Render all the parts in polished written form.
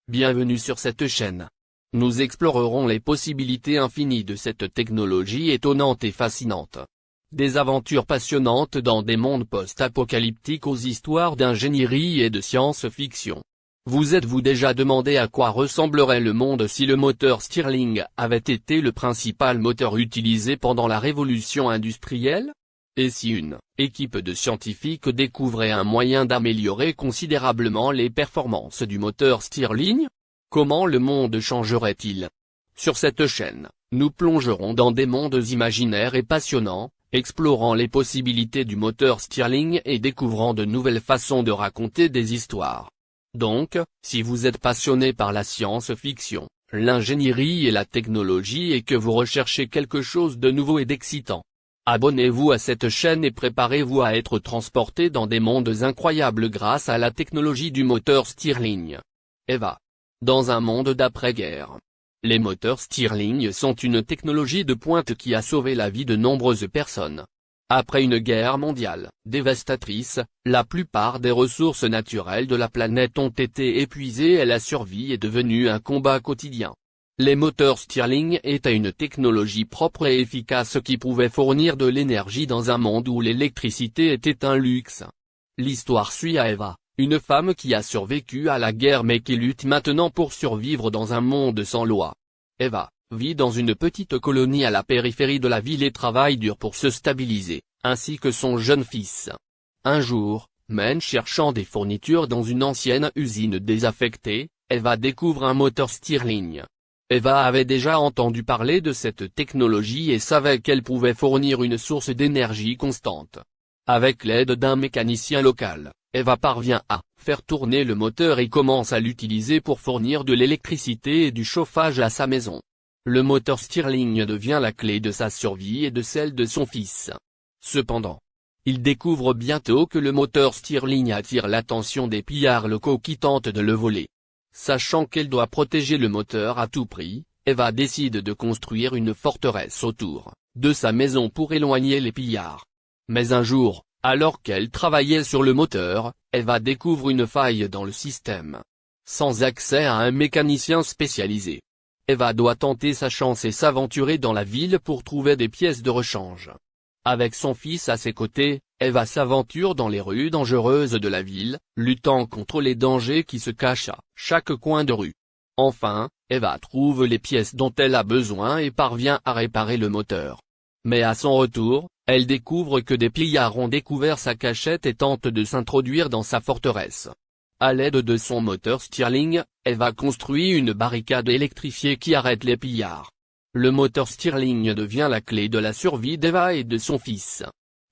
Bienvenue sur cette chaîne. Nous explorerons les possibilités infinies de cette technologie étonnante et fascinante. Des aventures passionnantes dans des mondes post-apocalyptiques aux histoires d'ingénierie et de science-fiction. Vous êtes-vous déjà demandé à quoi ressemblerait le monde si le moteur Stirling avait été le principal moteur utilisé pendant la révolution industrielle? Et si une équipe de scientifiques découvrait un moyen d'améliorer considérablement les performances du moteur Stirling? Comment le monde changerait-il? Sur cette chaîne, nous plongerons dans des mondes imaginaires et passionnants, explorant les possibilités du moteur Stirling et découvrant de nouvelles façons de raconter des histoires. Donc, si vous êtes passionné par la science-fiction, l'ingénierie et la technologie et que vous recherchez quelque chose de nouveau et d'excitant, abonnez-vous à cette chaîne et préparez-vous à être transporté dans des mondes incroyables grâce à la technologie du moteur Stirling. Eva. Dans un monde d'après-guerre. Les moteurs Stirling sont une technologie de pointe qui a sauvé la vie de nombreuses personnes. Après une guerre mondiale dévastatrice, la plupart des ressources naturelles de la planète ont été épuisées et la survie est devenue un combat quotidien. Les moteurs Stirling étaient une technologie propre et efficace qui pouvait fournir de l'énergie dans un monde où l'électricité était un luxe. L'histoire suit Eva, une femme qui a survécu à la guerre mais qui lutte maintenant pour survivre dans un monde sans loi. Eva vit dans une petite colonie à la périphérie de la ville et travaille dur pour se stabiliser, ainsi que son jeune fils. Un jour, même cherchant des fournitures dans une ancienne usine désaffectée, Eva découvre un moteur Stirling. Eva avait déjà entendu parler de cette technologie et savait qu'elle pouvait fournir une source d'énergie constante. Avec l'aide d'un mécanicien local, Eva parvient à faire tourner le moteur et commence à l'utiliser pour fournir de l'électricité et du chauffage à sa maison. Le moteur Stirling devient la clé de sa survie et de celle de son fils. Cependant, il découvre bientôt que le moteur Stirling attire l'attention des pillards locaux qui tentent de le voler. Sachant qu'elle doit protéger le moteur à tout prix, Eva décide de construire une forteresse autour de sa maison pour éloigner les pillards. Mais un jour, alors qu'elle travaillait sur le moteur, Eva découvre une faille dans le système. Sans accès à un mécanicien spécialisé, Eva doit tenter sa chance et s'aventurer dans la ville pour trouver des pièces de rechange. Avec son fils à ses côtés, Eva s'aventure dans les rues dangereuses de la ville, luttant contre les dangers qui se cachent à chaque coin de rue. Enfin, Eva trouve les pièces dont elle a besoin et parvient à réparer le moteur. Mais à son retour, elle découvre que des pillards ont découvert sa cachette et tentent de s'introduire dans sa forteresse. À l'aide de son moteur Stirling, Eva construit une barricade électrifiée qui arrête les pillards. Le moteur Stirling devient la clé de la survie d'Eva et de son fils.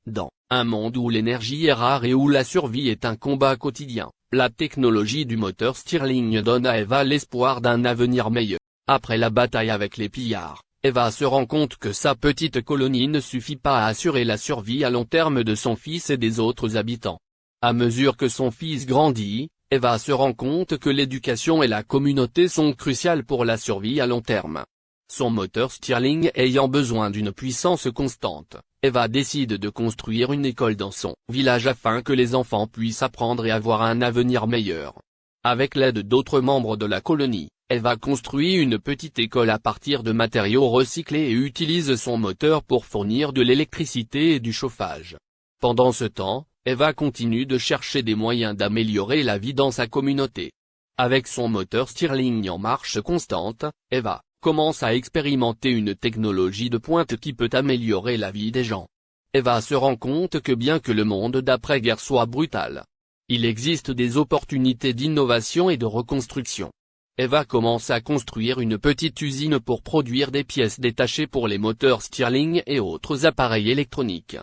Dans un monde où l'énergie est rare et où la survie est un combat quotidien, la technologie du moteur Stirling donne à Eva l'espoir d'un avenir meilleur. Après la bataille avec les pillards, Eva se rend compte que sa petite colonie ne suffit pas à assurer la survie à long terme de son fils et des autres habitants. À mesure que son fils grandit, Eva se rend compte que l'éducation et la communauté sont cruciales pour la survie à long terme. Son moteur Stirling ayant besoin d'une puissance constante, Eva décide de construire une école dans son village afin que les enfants puissent apprendre et avoir un avenir meilleur. Avec l'aide d'autres membres de la colonie, Eva construit une petite école à partir de matériaux recyclés et utilise son moteur pour fournir de l'électricité et du chauffage. Pendant ce temps, Eva continue de chercher des moyens d'améliorer la vie dans sa communauté. Avec son moteur Stirling en marche constante, Eva commence à expérimenter une technologie de pointe qui peut améliorer la vie des gens. Eva se rend compte que bien que le monde d'après-guerre soit brutal, il existe des opportunités d'innovation et de reconstruction. Eva commence à construire une petite usine pour produire des pièces détachées pour les moteurs Stirling et autres appareils électroniques.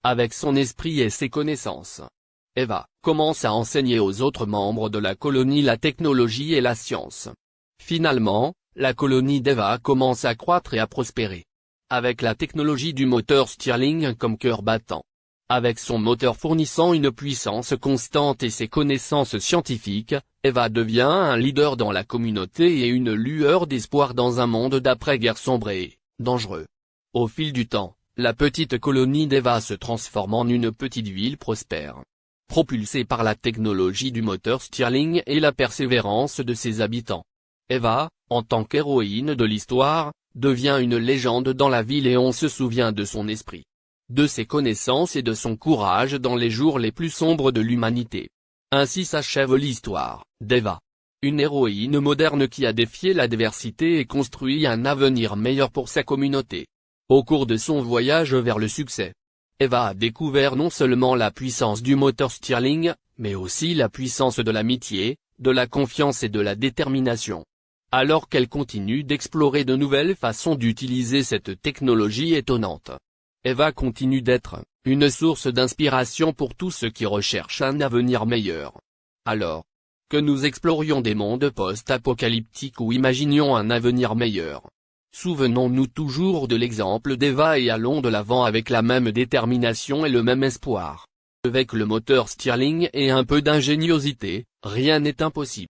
Avec son esprit et ses connaissances, Eva commence à enseigner aux autres membres de la colonie la technologie et la science. Finalement, la colonie d'Eva commence à croître et à prospérer. Avec la technologie du moteur Stirling comme cœur battant. Avec son moteur fournissant une puissance constante et ses connaissances scientifiques, Eva devient un leader dans la communauté et une lueur d'espoir dans un monde d'après-guerre sombre et dangereux. Au fil du temps, la petite colonie d'Eva se transforme en une petite ville prospère. propulsée par la technologie du moteur Stirling et la persévérance de ses habitants. Eva, en tant qu'héroïne de l'histoire, devient une légende dans la ville et on se souvient de son esprit, de ses connaissances et de son courage dans les jours les plus sombres de l'humanité. Ainsi s'achève l'histoire d'Eva. Une héroïne moderne qui a défié l'adversité et construit un avenir meilleur pour sa communauté. Au cours de son voyage vers le succès, Eva a découvert non seulement la puissance du moteur Stirling, mais aussi la puissance de l'amitié, de la confiance et de la détermination. Alors qu'elle continue d'explorer de nouvelles façons d'utiliser cette technologie étonnante, Eva continue d'être une source d'inspiration pour tous ceux qui recherchent un avenir meilleur. Alors que nous explorions des mondes post-apocalyptiques ou imaginions un avenir meilleur, souvenons-nous toujours de l'exemple d'Eva et allons de l'avant avec la même détermination et le même espoir. Avec le moteur Stirling et un peu d'ingéniosité, rien n'est impossible.